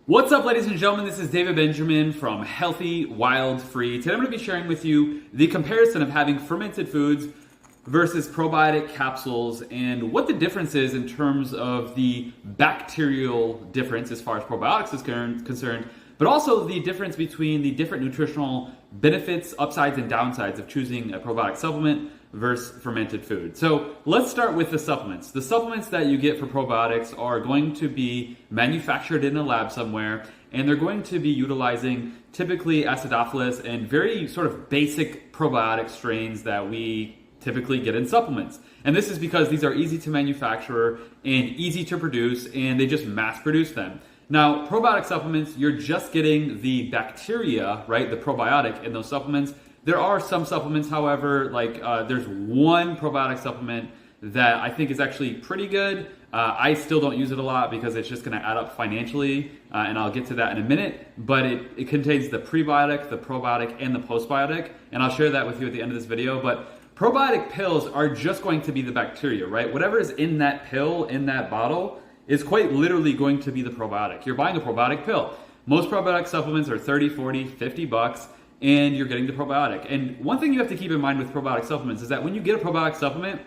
What's up, ladies and gentlemen? This is David Benjamin from Healthy Wild Free. Today I'm going to be sharing with you the comparison of having fermented foods versus probiotic capsules and what the difference is in terms of the bacterial difference as far as probiotics is concerned, but also the difference between the different nutritional benefits, upsides, and downsides of choosing a probiotic supplement versus fermented food. So let's start with the supplements. The supplements that you get for probiotics are going to be manufactured in a lab somewhere, and they're going to be utilizing typically Acidophilus and very sort of basic probiotic strains that we typically get in supplements. And this is because these are easy to manufacture and easy to produce, and they just mass produce them. Now, probiotic supplements, you're just getting the bacteria, right, the probiotic in those supplements. There are some supplements, however, like there's one probiotic supplement that I think is actually pretty good. I still don't use it a lot because it's just going to add up financially, and I'll get to that in a minute. But it contains the prebiotic, the probiotic, and the postbiotic, and I'll share that with you at the end of this video. But probiotic pills are just going to be the bacteria, right? Whatever is in that pill, in that bottle, is quite literally going to be the probiotic. You're buying a probiotic pill. Most probiotic supplements are 30, 40, 50 bucks. And you're getting the probiotic. And one thing you have to keep in mind with probiotic supplements is that when you get a probiotic supplement,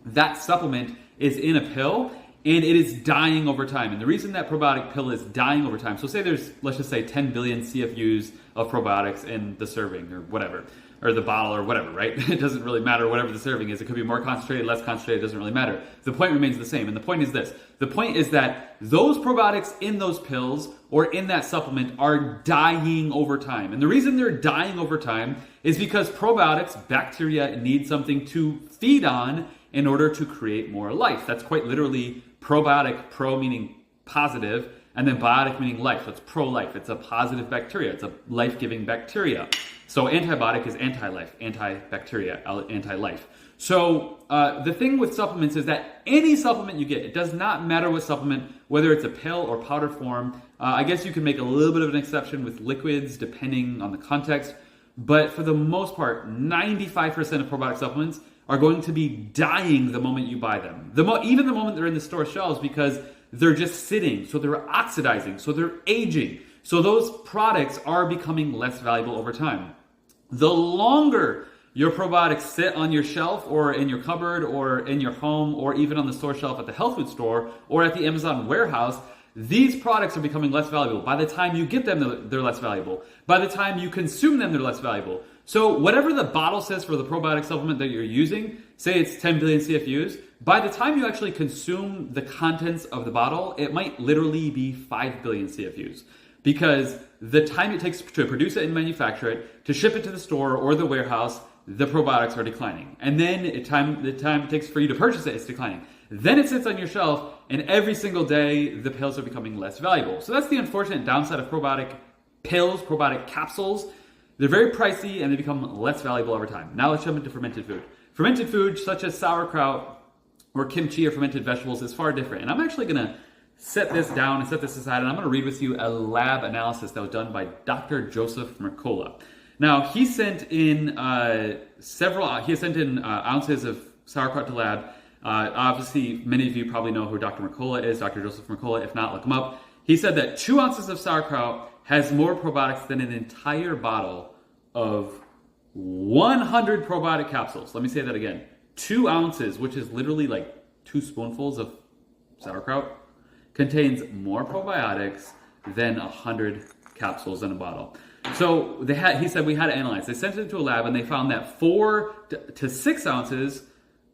that supplement is in a pill and it is dying over time. And the reason that probiotic pill is dying over time, so say there's, let's just say 10 billion CFUs of probiotics in the serving or whatever, or the bottle or whatever, right? It doesn't really matter whatever the serving is. It could be more concentrated, less concentrated, it doesn't really matter. The point remains the same. And the point is this. The point is that those probiotics in those pills or in that supplement are dying over time. And the reason they're dying over time is because probiotics, bacteria, need something to feed on in order to create more life. That's quite literally probiotic, pro meaning positive, and then biotic meaning life. So it's pro-life. It's a positive bacteria. It's a life-giving bacteria. So antibiotic is anti-life, antibacteria, anti-life. So the thing with supplements is that any supplement you get, it does not matter what supplement, whether it's a pill or powder form. I guess you can make a little bit of an exception with liquids depending on the context. But for the most part, 95% of probiotic supplements are going to be dying the moment you buy them. Even the moment they're in the store shelves, because they're just sitting. So they're oxidizing. So they're aging. So those products are becoming less valuable over time. The longer your probiotics sit on your shelf or in your cupboard or in your home or even on the store shelf at the health food store or at the Amazon warehouse, these products are becoming less valuable. By the time you get them, they're less valuable. By the time you consume them, they're less valuable. So whatever the bottle says for the probiotic supplement that you're using, say it's 10 billion CFUs, by the time you actually consume the contents of the bottle, it might literally be 5 billion CFUs. Because the time it takes to produce it and manufacture it, to ship it to the store or the warehouse, the probiotics are declining. And then the time it takes for you to purchase it is declining. Then it sits on your shelf, and every single day, the pills are becoming less valuable. So that's the unfortunate downside of probiotic pills, probiotic capsules. They're very pricey, and they become less valuable over time. Now let's jump into fermented food. Fermented food, such as sauerkraut or kimchi or fermented vegetables, is far different. And I'm actually going to set this down and set this aside, and I'm going to read with you a lab analysis that was done by Dr. Joseph Mercola. Now, he sent in ounces of sauerkraut to lab. Obviously, many of you probably know who Dr. Mercola is, Dr. Joseph Mercola. If not, look him up. He said that 2 ounces of sauerkraut has more probiotics than an entire bottle of 100 probiotic capsules. Let me say that again. 2 ounces, which is literally like 2 spoonfuls of sauerkraut, contains more probiotics than 100 capsules in a bottle. So he said we had to analyze. They sent it to a lab and they found that 4 to 6 ounces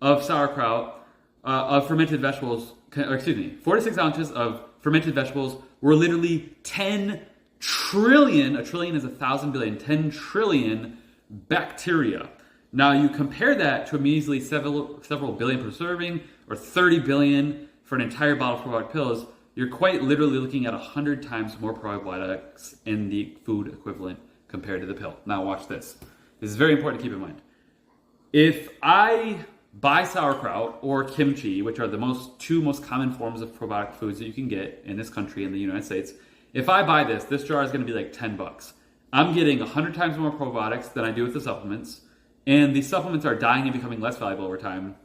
of sauerkraut of fermented vegetables, 4 to 6 ounces of fermented vegetables were literally 10 trillion, a trillion is 1,000 billion, 10 trillion bacteria. Now you compare that to a measly several billion per serving or 30 billion for an entire bottle of probiotic pills, you're quite literally looking at 100 times more probiotics in the food equivalent compared to the pill. Now watch this. This is very important to keep in mind. If I buy sauerkraut or kimchi, which are the two most common forms of probiotic foods that you can get in this country, in the United States, if I buy this jar is going to be like 10 bucks. I'm getting 100 times more probiotics than I do with the supplements, and the supplements are dying and becoming less valuable over time.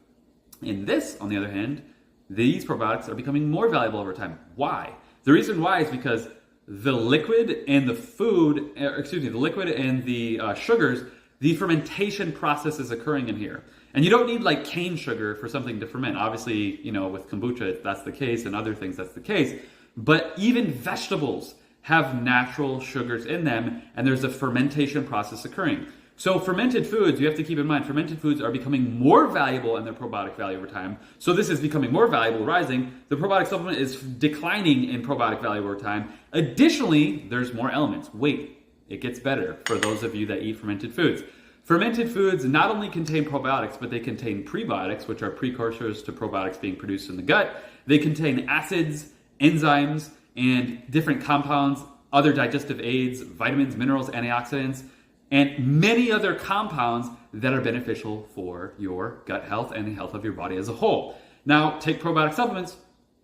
In this, on the other hand, these probiotics are becoming more valuable over time. Why? The reason why is because the liquid and the food, the liquid and the sugars, the fermentation process is occurring in here. And you don't need like cane sugar for something to ferment. Obviously, you know, with kombucha, that's the case, and other things, that's the case. But even vegetables have natural sugars in them, and there's a fermentation process occurring. So fermented foods, you have to keep in mind, fermented foods are becoming more valuable in their probiotic value over time. So this is becoming more valuable, rising. The probiotic supplement is declining in probiotic value over time. Additionally, there's more elements. Wait, it gets better for those of you that eat fermented foods. Fermented foods not only contain probiotics, but they contain prebiotics, which are precursors to probiotics being produced in the gut. They contain acids, enzymes, and different compounds, other digestive aids, vitamins, minerals, antioxidants, and many other compounds that are beneficial for your gut health and the health of your body as a whole. Now, take probiotic supplements,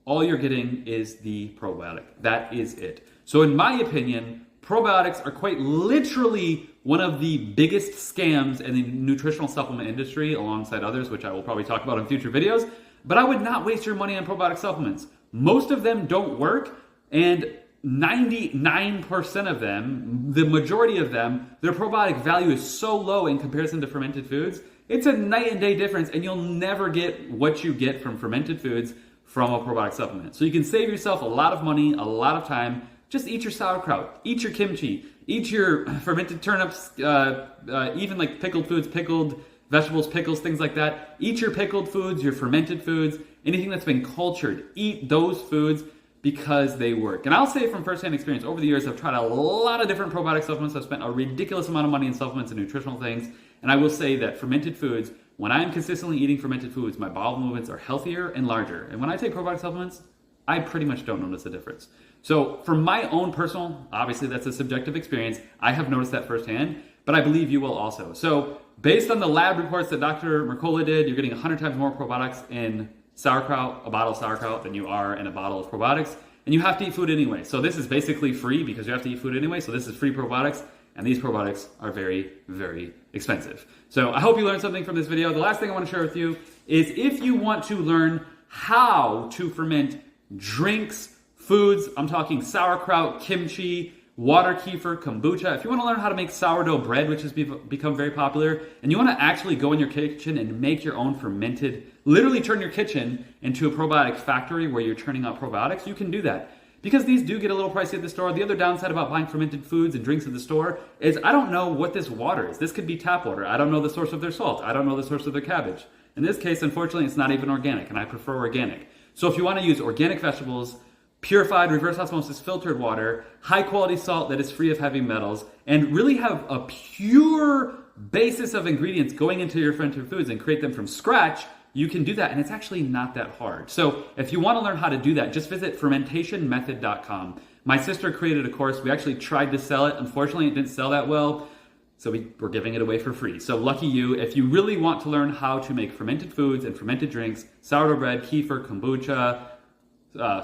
all you're getting is the probiotic. That is it. So in my opinion, probiotics are quite literally one of the biggest scams in the nutritional supplement industry, alongside others, which I will probably talk about in future videos. But I would not waste your money on probiotic supplements. Most of them don't work, and 99% of them, the majority of them, their probiotic value is so low in comparison to fermented foods. It's a night and day difference, and you'll never get what you get from fermented foods from a probiotic supplement. So you can save yourself a lot of money, a lot of time. Just eat your sauerkraut, eat your kimchi, eat your fermented turnips, even like pickled foods, pickled vegetables, pickles, things like that. Eat your pickled foods, your fermented foods, anything that's been cultured. Eat those foods because they work. And I'll say from firsthand experience, over the years, I've tried a lot of different probiotic supplements. I've spent a ridiculous amount of money in supplements and nutritional things. And I will say that fermented foods, when I'm consistently eating fermented foods, my bowel movements are healthier and larger. And when I take probiotic supplements, I pretty much don't notice a difference. So from my own personal, obviously that's a subjective experience, I have noticed that firsthand, but I believe you will also. So based on the lab reports that Dr. Mercola did, you're getting 100 times more probiotics in sauerkraut, a bottle of sauerkraut, than you are in a bottle of probiotics. And you have to eat food anyway. So this is basically free because you have to eat food anyway. So this is free probiotics. And these probiotics are very, very expensive. So I hope you learned something from this video. The last thing I want to share with you is if you want to learn how to ferment drinks, foods, I'm talking sauerkraut, kimchi, water kefir, kombucha. If you want to learn how to make sourdough bread, which has become very popular, and you want to actually go in your kitchen and make your own fermented, literally turn your kitchen into a probiotic factory where you're churning out probiotics, you can do that. Because these do get a little pricey at the store. The other downside about buying fermented foods and drinks at the store is I don't know what this water is. This could be tap water. I don't know the source of their salt. I don't know the source of their cabbage. In this case, unfortunately, it's not even organic, and I prefer organic. So if you want to use organic vegetables, purified, reverse osmosis, filtered water, high quality salt that is free of heavy metals, and really have a pure basis of ingredients going into your fermented foods and create them from scratch, you can do that, and it's actually not that hard. So if you want to learn how to do that, just visit fermentationmethod.com. My sister created a course. We actually tried to sell it. Unfortunately, it didn't sell that well, so we're giving it away for free. So lucky you. If you really want to learn how to make fermented foods and fermented drinks, sourdough bread, kefir, kombucha,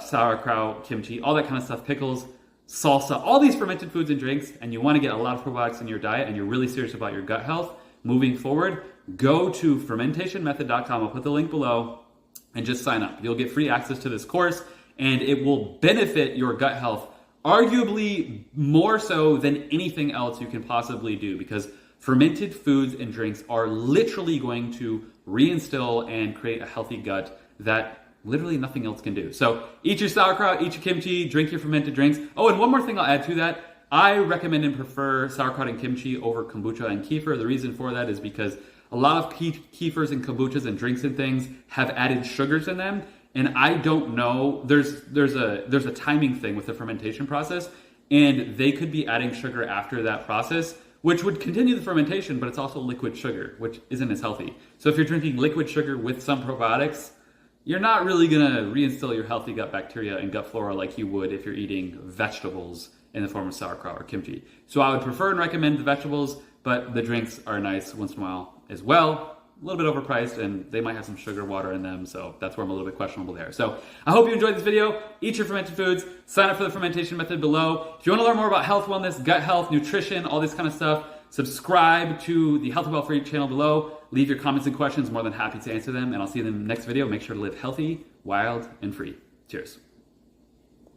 sauerkraut, kimchi, all that kind of stuff, pickles, salsa, all these fermented foods and drinks, and you want to get a lot of probiotics in your diet and you're really serious about your gut health moving forward, go to fermentationmethod.com. I'll put the link below and just sign up. You'll get free access to this course and it will benefit your gut health arguably more so than anything else you can possibly do, because fermented foods and drinks are literally going to reinstill and create a healthy gut that literally nothing else can do. So eat your sauerkraut, eat your kimchi, drink your fermented drinks. Oh, and one more thing I'll add to that. I recommend and prefer sauerkraut and kimchi over kombucha and kefir. The reason for that is because a lot of kefirs and kombuchas and drinks and things have added sugars in them. And I don't know, there's a timing thing with the fermentation process, and they could be adding sugar after that process, which would continue the fermentation, but it's also liquid sugar, which isn't as healthy. So if you're drinking liquid sugar with some probiotics, you're not really gonna reinstill your healthy gut bacteria and gut flora like you would if you're eating vegetables in the form of sauerkraut or kimchi. So I would prefer and recommend the vegetables, but the drinks are nice once in a while as well. A little bit overpriced, and they might have some sugar water in them, so that's where I'm a little bit questionable there. So I hope you enjoyed this video. Eat your fermented foods. Sign up for the fermentation method below. If you want to learn more about health, wellness, gut health, nutrition, all this kind of stuff, subscribe to the Healthy Well Free channel below. Leave your comments and questions. More than happy to answer them, and I'll see you in the next video. Make sure to live healthy, wild, and free. Cheers.